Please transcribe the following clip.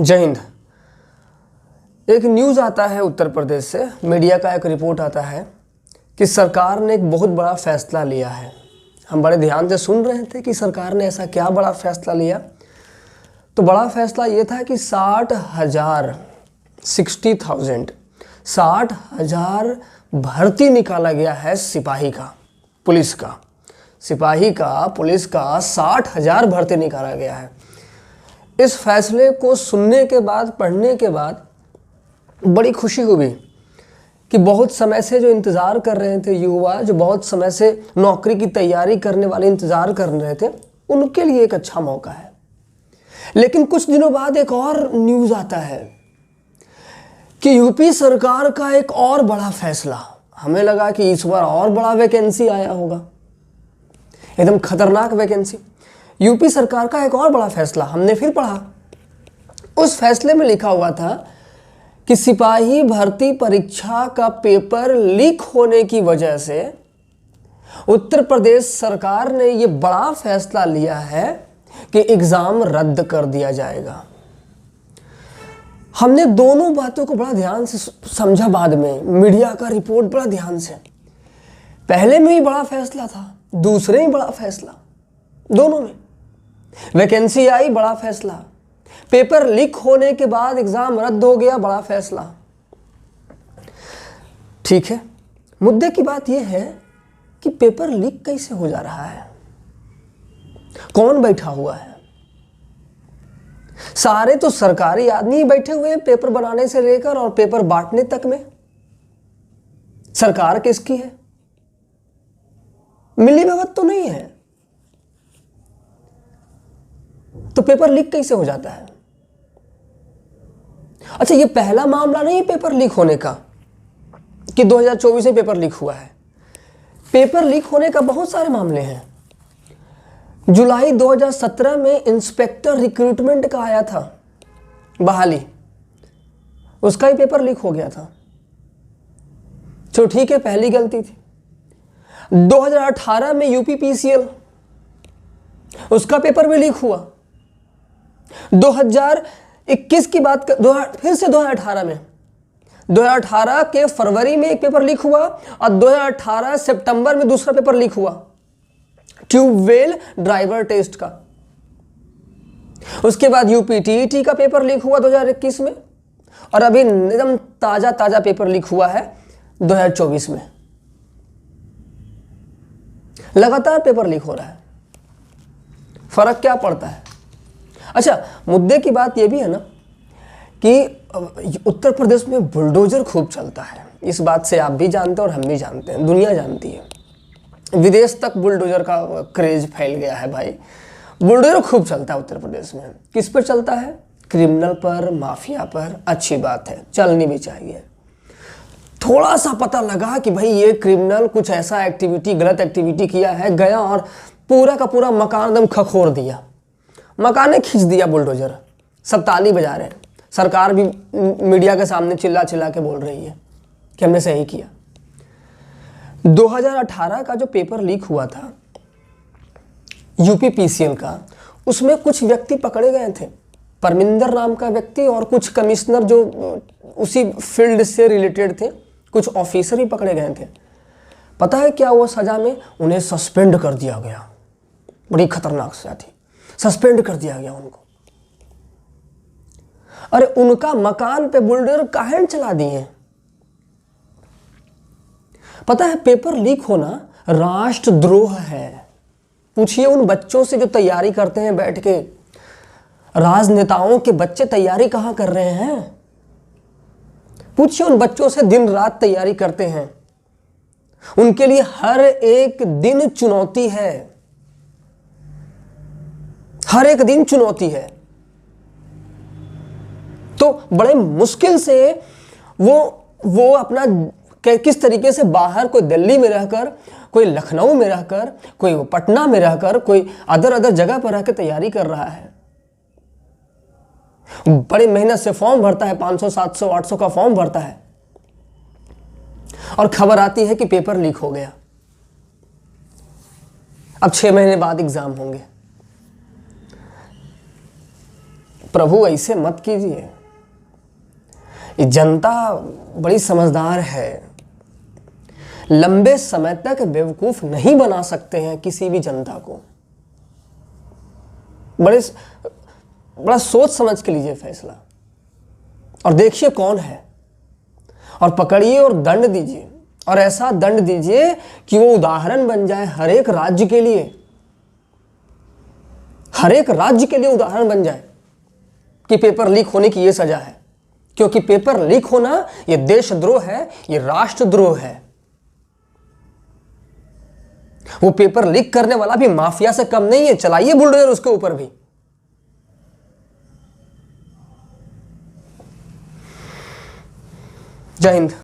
जय हिंद। एक न्यूज़ आता है उत्तर प्रदेश से, मीडिया का एक रिपोर्ट आता है कि सरकार ने एक बहुत बड़ा फैसला लिया है। हम बड़े ध्यान से सुन रहे थे कि सरकार ने ऐसा क्या बड़ा फैसला लिया। तो बड़ा फैसला ये था कि 60,000 भर्ती निकाला गया है सिपाही का, पुलिस का। पुलिस का 60,000 भर्ती निकाला गया है। इस फैसले को सुनने के बाद, पढ़ने के बाद बड़ी खुशी हुई कि बहुत समय से जो इंतज़ार कर रहे थे युवा, जो बहुत समय से नौकरी की तैयारी करने वाले इंतज़ार कर रहे थे, उनके लिए एक अच्छा मौका है। लेकिन कुछ दिनों बाद एक और न्यूज़ आता है कि यूपी सरकार का एक और बड़ा फैसला। हमें लगा कि इस बार और बड़ा वैकेंसी आया होगा, एकदम खतरनाक वैकेंसी। यूपी सरकार का एक और बड़ा फैसला हमने फिर पढ़ा। उस फैसले में लिखा हुआ था कि सिपाही भर्ती परीक्षा का पेपर लीक होने की वजह से उत्तर प्रदेश सरकार ने ये बड़ा फैसला लिया है कि एग्ज़ाम रद्द कर दिया जाएगा। हमने दोनों बातों को बड़ा ध्यान से समझा। बाद में मीडिया का रिपोर्ट बड़ा ध्यान से, पहले में ही बड़ा फैसला था, दूसरे में बड़ा फैसला, दोनों में वैकेंसी आई, बड़ा फैसला। पेपर लीक होने के बाद एग्जाम रद्द हो गया, बड़ा फैसला। ठीक है, मुद्दे की बात यह है कि पेपर लीक कैसे हो जा रहा है, कौन बैठा हुआ है? सारे तो सरकारी आदमी बैठे हुए हैं, पेपर बनाने से लेकर और पेपर बांटने तक में। सरकार किसकी है? मिली भगत तो नहीं है। तो पेपर लीक कैसे हो जाता है? अच्छा, ये पहला मामला नहीं पेपर लीक होने का कि 2024 में पेपर लीक हुआ है। पेपर लीक होने का बहुत सारे मामले हैं। जुलाई 2017 में इंस्पेक्टर रिक्रूटमेंट का आया था, बहाली, उसका ही पेपर लीक हो गया था। चलो ठीक है, पहली गलती थी। 2018 में यूपीपीसीएल, उसका पेपर भी लीक हुआ। 2021 की बात कर, फिर से 2018 में, 2018 के फरवरी में एक पेपर लीक हुआ और 2018 सितंबर में दूसरा पेपर लीक हुआ, ट्यूबवेल ड्राइवर टेस्ट का। उसके बाद यूपीटीईटी का पेपर लीक हुआ 2021 में, और अभी एकदम ताजा पेपर लीक हुआ है 2024 में। लगातार पेपर लीक हो रहा है। फर्क क्या पड़ता है? अच्छा, मुद्दे की बात यह भी है ना कि उत्तर प्रदेश में बुलडोजर खूब चलता है। इस बात से आप भी जानते हैं और हम भी जानते हैं, दुनिया जानती है। विदेश तक बुलडोजर का क्रेज फैल गया है भाई। बुलडोजर खूब चलता है उत्तर प्रदेश में। किस पर चलता है? क्रिमिनल पर, माफिया पर। अच्छी बात है, चलनी भी चाहिए। थोड़ा सा पता लगा कि भाई ये क्रिमिनल कुछ ऐसा एक्टिविटी, गलत एक्टिविटी किया है, गया और पूरा का पूरा मकान एकदम खखोर दिया, मकाने खींच दिया बुलडोजर। सब ताली बजा रहे हैं, सरकार भी मीडिया के सामने चिल्ला चिल्ला के बोल रही है कि हमने सही किया। 2018 का जो पेपर लीक हुआ था यूपीपीसीएल का, उसमें कुछ व्यक्ति पकड़े गए थे। परमिंदर नाम का व्यक्ति और कुछ कमिश्नर जो उसी फील्ड से रिलेटेड थे, कुछ ऑफिसर ही पकड़े गए थे। पता है क्या हुआ सजा में? उन्हें सस्पेंड कर दिया गया। बड़ी खतरनाक सजा थी, सस्पेंड कर दिया गया उनको। अरे उनका मकान पे बुलडोजर काहे चला दिए? पता है, पेपर लीक होना राष्ट्रद्रोह है। पूछिए उन बच्चों से जो तैयारी करते हैं बैठ के। राजनेताओं के बच्चे तैयारी कहाँ कर रहे हैं? पूछिए उन बच्चों से, दिन रात तैयारी करते हैं। उनके लिए हर एक दिन चुनौती है, हर एक दिन चुनौती है। तो बड़े मुश्किल से वो अपना किस तरीके से बाहर, कोई दिल्ली में रहकर, कोई लखनऊ में रहकर, कोई पटना में रहकर, कोई अदर जगह पर रहकर तैयारी कर रहा है। बड़ी मेहनत से फॉर्म भरता है, 500, 700, 800 का फॉर्म भरता है, और खबर आती है कि पेपर लीक हो गया। अब 6 महीने बाद एग्जाम होंगे। प्रभु ऐसे मत कीजिए। ये जनता बड़ी समझदार है, लंबे समय तक बेवकूफ नहीं बना सकते हैं किसी भी जनता को। बड़ा सोच समझ के लीजिए फैसला, और देखिए कौन है, और पकड़िए और दंड दीजिए, और ऐसा दंड दीजिए कि वो उदाहरण बन जाए हर एक राज्य के लिए, हर एक राज्य के लिए उदाहरण बन जाए कि पेपर लीक होने की ये सजा है। क्योंकि पेपर लीक होना ये देशद्रोह है, ये राष्ट्रद्रोह है। वो पेपर लीक करने वाला भी माफिया से कम नहीं है, चलाइए बुलडोजर उसके ऊपर भी। जय हिंद।